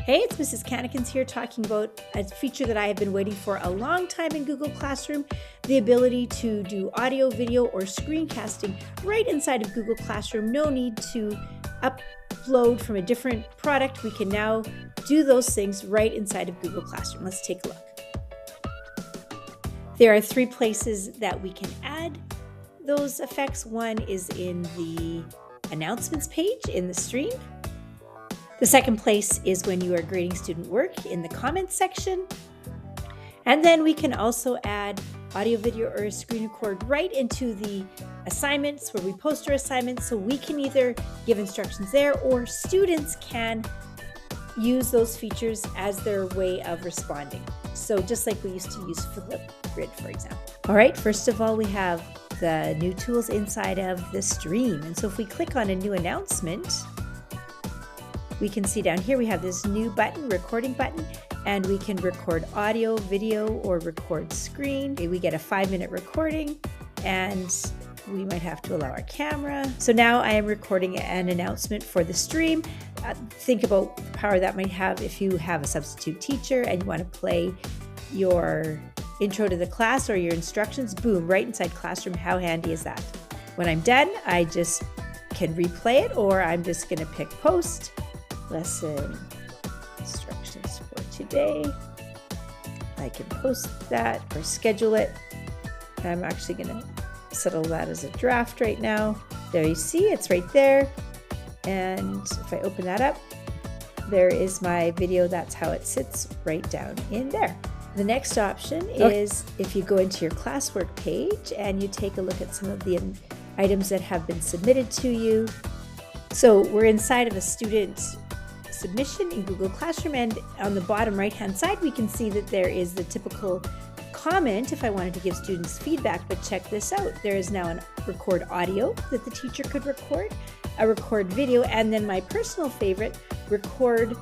Hey, it's Mrs. Cannikins here talking about a feature that I have been waiting for a long time in Google Classroom, the ability to do audio, video, or screencasting right inside of Google Classroom. No need to upload from a different product. We can now do those things right inside of Google Classroom. Let's take a look. There are 3 places that we can add those effects. One is in the announcements page in the stream. The second place is when you are grading student work in the comments section. And then we can also add audio, video, or a screen record right into the assignments where we post our assignments. So we can either give instructions there or students can use those features as their way of responding. So just like we used to use Flipgrid, for example. All right, first of all, we have the new tools inside of the stream. And so if we click on a new announcement, we can see down here we have this new button, recording button, and we can record audio, video, or record screen. We get a 5-minute recording, and we might have to allow our camera. So now I am recording an announcement for the stream. Think about the power that might have if you have a substitute teacher and you want to play your intro to the class or your instructions, boom, right inside Classroom. How handy is that? When I'm done, I just can replay it, or I'm just going to pick post. Lesson instructions for today. I can post that or schedule it. I'm actually going to settle that as a draft right now. There you see, it's right there. And if I open that up, there is my video. That's how it sits right down in there. The next option is if you go into your Classwork page and you take a look at some of the items that have been submitted to you. So we're inside of a student submission in Google Classroom, and on the bottom right hand side we can see that there is the typical comment if I wanted to give students feedback. But check this out, there is now a record audio that the teacher could record, a record video, and then my personal favorite, record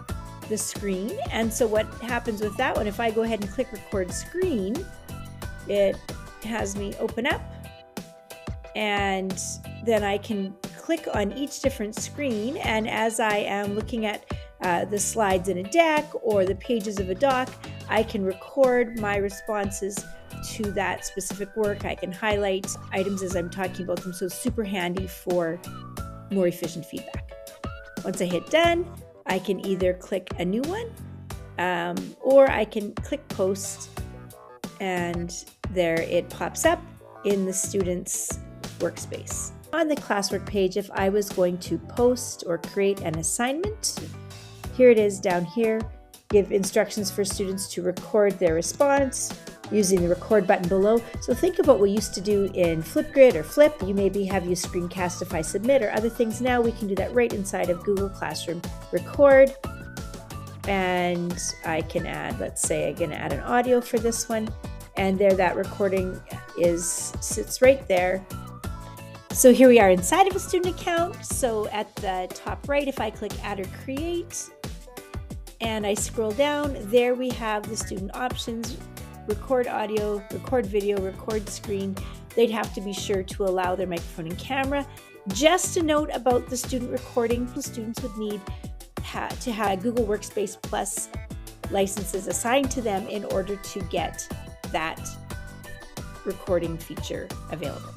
the screen. And so what happens with that one, if I go ahead and click record screen, it has me open up, and then I can click on each different screen, and as I am looking at the slides in a deck or the pages of a doc, I can record my responses to that specific work. I can highlight items as I'm talking about them, so it's super handy for more efficient feedback. Once I hit done, I can either click a new one or I can click post, and there it pops up in the student's workspace. On the Classwork page, if I was going to post or create an assignment, here it is down here. Give instructions for students to record their response using the record button below. So think about what we used to do in Flipgrid or Flip. You maybe have you screencastify submit or other things. Now we can do that right inside of Google Classroom. Record, and I can add, let's say I'm going to add an audio for this one, and there that recording sits right there. So here we are inside of a student account. So at the top right, if I click add or create and I scroll down, there we have the student options, record audio, record video, record screen. They'd have to be sure to allow their microphone and camera. Just a note about the student recording, the students would need to have Google Workspace Plus licenses assigned to them in order to get that recording feature available.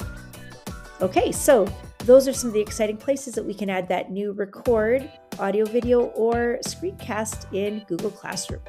Okay, so those are some of the exciting places that we can add that new record, audio, video, or screencast in Google Classroom.